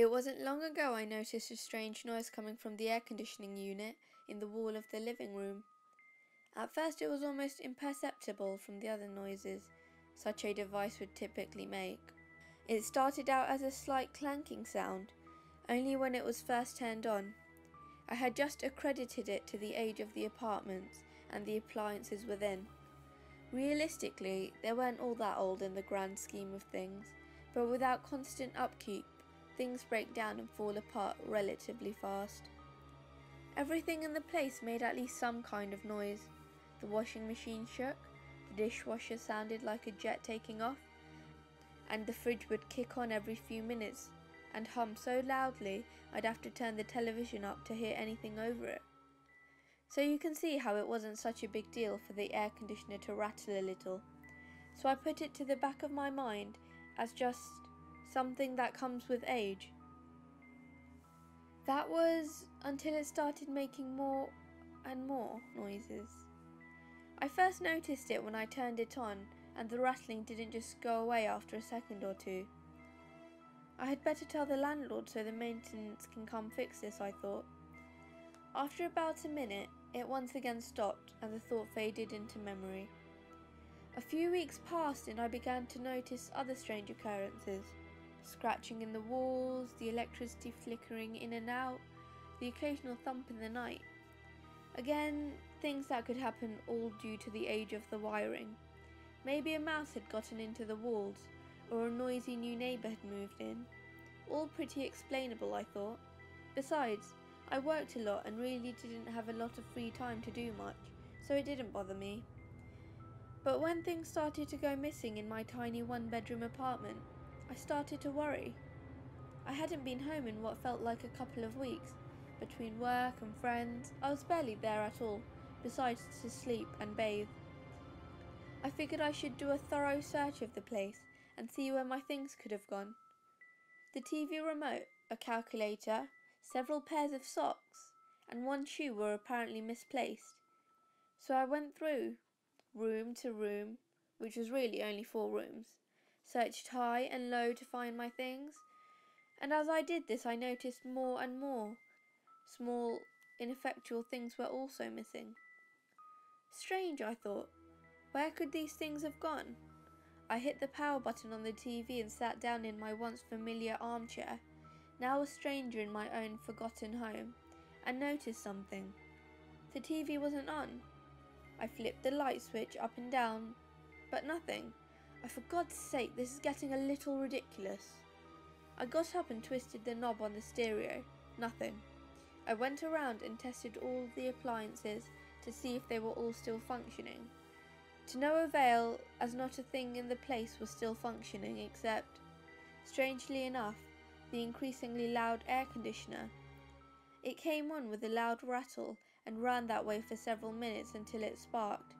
It wasn't long ago I noticed a strange noise coming from the air conditioning unit in the wall of the living room. At first it was almost imperceptible from the other noises such a device would typically make. It started out as a slight clanking sound, only when it was first turned on. I had just accredited it to the age of the apartments and the appliances within. Realistically, they weren't all that old in the grand scheme of things, but without constant upkeep, things break down and fall apart relatively fast. Everything in the place made at least some kind of noise. The washing machine shook, the dishwasher sounded like a jet taking off, and the fridge would kick on every few minutes and hum so loudly I'd have to turn the television up to hear anything over it. So you can see how it wasn't such a big deal for the air conditioner to rattle a little. So I put it to the back of my mind as just something that comes with age. That was until it started making more and more noises. I first noticed it when I turned it on, and the rattling didn't just go away after a second or two. I had better tell the landlord so the maintenance can come fix this, I thought. After about a minute, it once again stopped and the thought faded into memory. A few weeks passed and I began to notice other strange occurrences. Scratching in the walls, the electricity flickering in and out, the occasional thump in the night. Again, things that could happen all due to the age of the wiring. Maybe a mouse had gotten into the walls, or a noisy new neighbour had moved in. All pretty explainable, I thought. Besides, I worked a lot and really didn't have a lot of free time to do much, so it didn't bother me. But when things started to go missing in my tiny one-bedroom apartment, I started to worry. I hadn't been home in what felt like a couple of weeks. Between work and friends, I was barely there at all, besides to sleep and bathe. I figured I should do a thorough search of the place and see where my things could have gone. The TV remote, a calculator, several pairs of socks, and one shoe were apparently misplaced. So I went through, room to room, which was really only 4 rooms, searched high and low to find my things, and as I did this I noticed more and more. Small, ineffectual things were also missing. Strange, I thought. Where could these things have gone? I hit the power button on the TV and sat down in my once familiar armchair, now a stranger in my own forgotten home, and noticed something. The TV wasn't on. I flipped the light switch up and down, but nothing. For God's sake, this is getting a little ridiculous. I got up and twisted the knob on the stereo. Nothing. I went around and tested all the appliances to see if they were all still functioning. To no avail, as not a thing in the place was still functioning except, strangely enough, the increasingly loud air conditioner. It came on with a loud rattle and ran that way for several minutes until it sparked.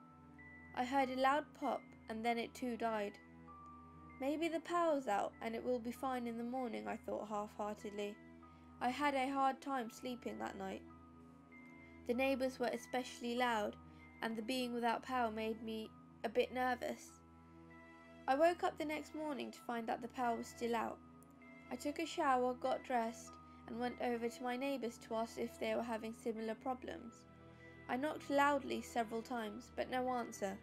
I heard a loud pop and then it too died. Maybe the power's out and it will be fine in the morning, I thought half-heartedly. I had a hard time sleeping that night. The neighbours were especially loud, and the being without power made me a bit nervous. I woke up the next morning to find that the power was still out. I took a shower, got dressed, and went over to my neighbours to ask if they were having similar problems. I knocked loudly several times, but no answer.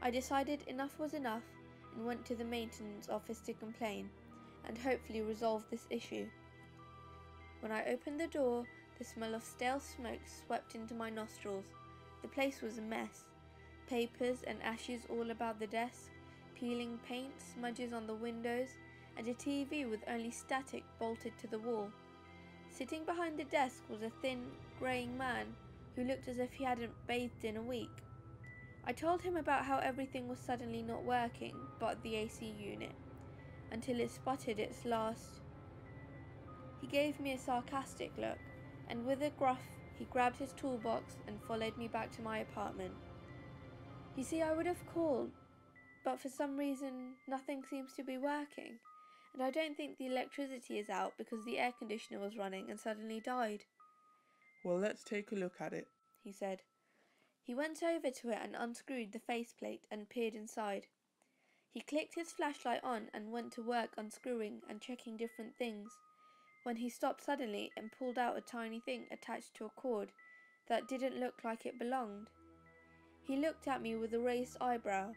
I decided enough was enough and went to the maintenance office to complain, and hopefully resolve this issue. When I opened the door, the smell of stale smoke swept into my nostrils. The place was a mess. Papers and ashes all about the desk, peeling paint smudges on the windows, and a TV with only static bolted to the wall. Sitting behind the desk was a thin, greying man who looked as if he hadn't bathed in a week. I told him about how everything was suddenly not working but the AC unit, until it sputtered its last. He gave me a sarcastic look, and with a gruff, he grabbed his toolbox and followed me back to my apartment. You see, I would have called, but for some reason nothing seems to be working, and I don't think the electricity is out because the air conditioner was running and suddenly died. Well, let's take a look at it, he said. He went over to it and unscrewed the faceplate and peered inside. He clicked his flashlight on and went to work unscrewing and checking different things. when he stopped suddenly and pulled out a tiny thing attached to a cord that didn't look like it belonged. He looked at me with a raised eyebrow.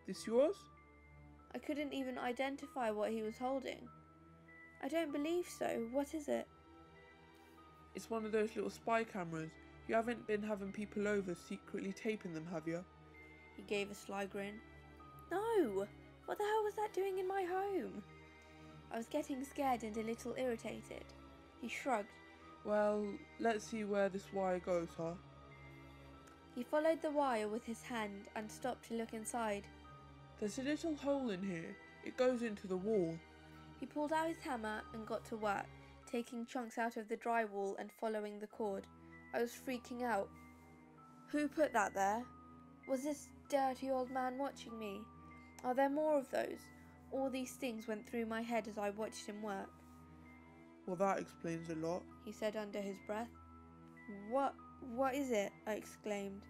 This yours? I couldn't even identify what he was holding. I don't believe so. What is it? It's one of those little spy cameras. You haven't been having people over secretly taping them, have you? He gave a sly grin. No! What the hell was that doing in my home? I was getting scared and a little irritated. He shrugged. Well, let's see where this wire goes, huh? He followed the wire with his hand and stopped to look inside. There's a little hole in here. It goes into the wall. He pulled out his hammer and got to work, taking chunks out of the drywall and following the cord. I was freaking out. Who put that there? Was this dirty old man watching me? Are there more of those? All these things went through my head as I watched him work. Well, that explains a lot, he said under his breath. What is it? I exclaimed.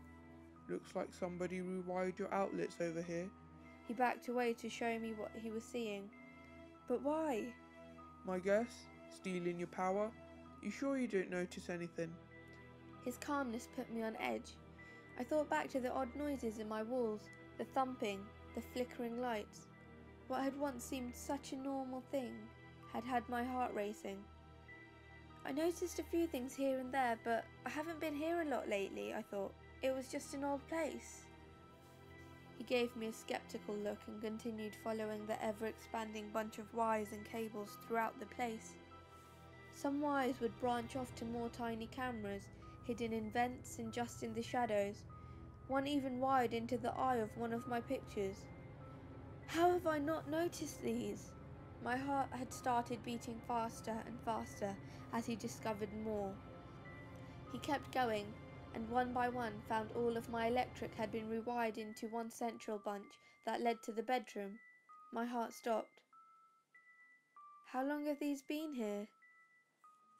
Looks like somebody rewired your outlets over here. He backed away to show me what he was seeing. But why? My guess? Stealing your power? You sure you don't notice anything? His calmness put me on edge. I thought back to the odd noises in my walls, the thumping, the flickering lights. What had once seemed such a normal thing had my heart racing. I noticed a few things here and there, but I haven't been here a lot lately, I thought. It was just an old place. He gave me a skeptical look and continued following the ever-expanding bunch of wires and cables throughout the place. Some wires would branch off to more tiny cameras, hidden in vents and just in the shadows. One even wired into the eye of one of my pictures. How have I not noticed these? My heart had started beating faster and faster as he discovered more. He kept going, and one by one found all of my electric had been rewired into one central bunch that led to the bedroom. My heart stopped. How long have these been here?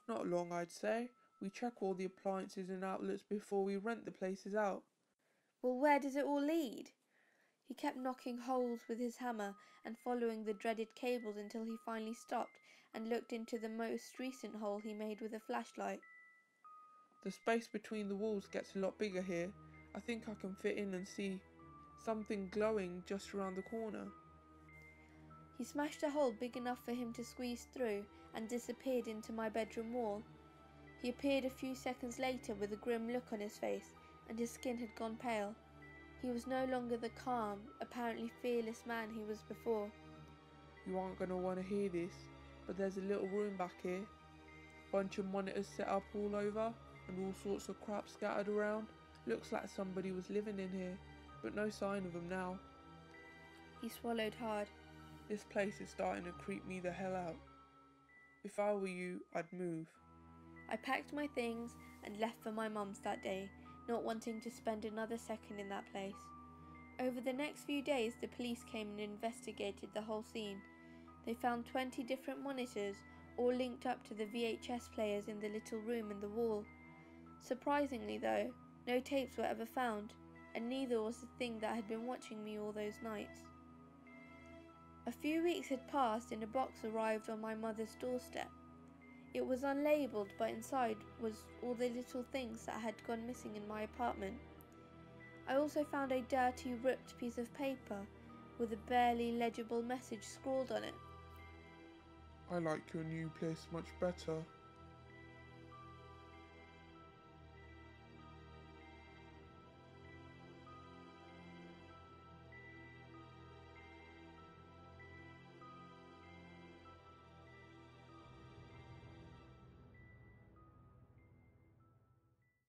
Not long, I'd say. We check all the appliances and outlets before we rent the places out. Well, where does it all lead? He kept knocking holes with his hammer and following the dreaded cables until he finally stopped and looked into the most recent hole he made with a flashlight. The space between the walls gets a lot bigger here. I think I can fit in and see something glowing just around the corner. He smashed a hole big enough for him to squeeze through and disappeared into my bedroom wall. He appeared a few seconds later with a grim look on his face, and his skin had gone pale. He was no longer the calm, apparently fearless man he was before. You aren't going to want to hear this, but there's a little room back here. Bunch of monitors set up all over, and all sorts of crap scattered around. Looks like somebody was living in here, but no sign of them now. He swallowed hard. This place is starting to creep me the hell out. If I were you, I'd move. I packed my things and left for my mum's that day, not wanting to spend another second in that place. Over the next few days, the police came and investigated the whole scene. They found 20 different monitors, all linked up to the VHS players in the little room in the wall. Surprisingly though, no tapes were ever found, and neither was the thing that had been watching me all those nights. A few weeks had passed and a box arrived on my mother's doorstep. It was unlabelled, but inside was all the little things that had gone missing in my apartment. I also found a dirty, ripped piece of paper with a barely legible message scrawled on it. I like your new place much better.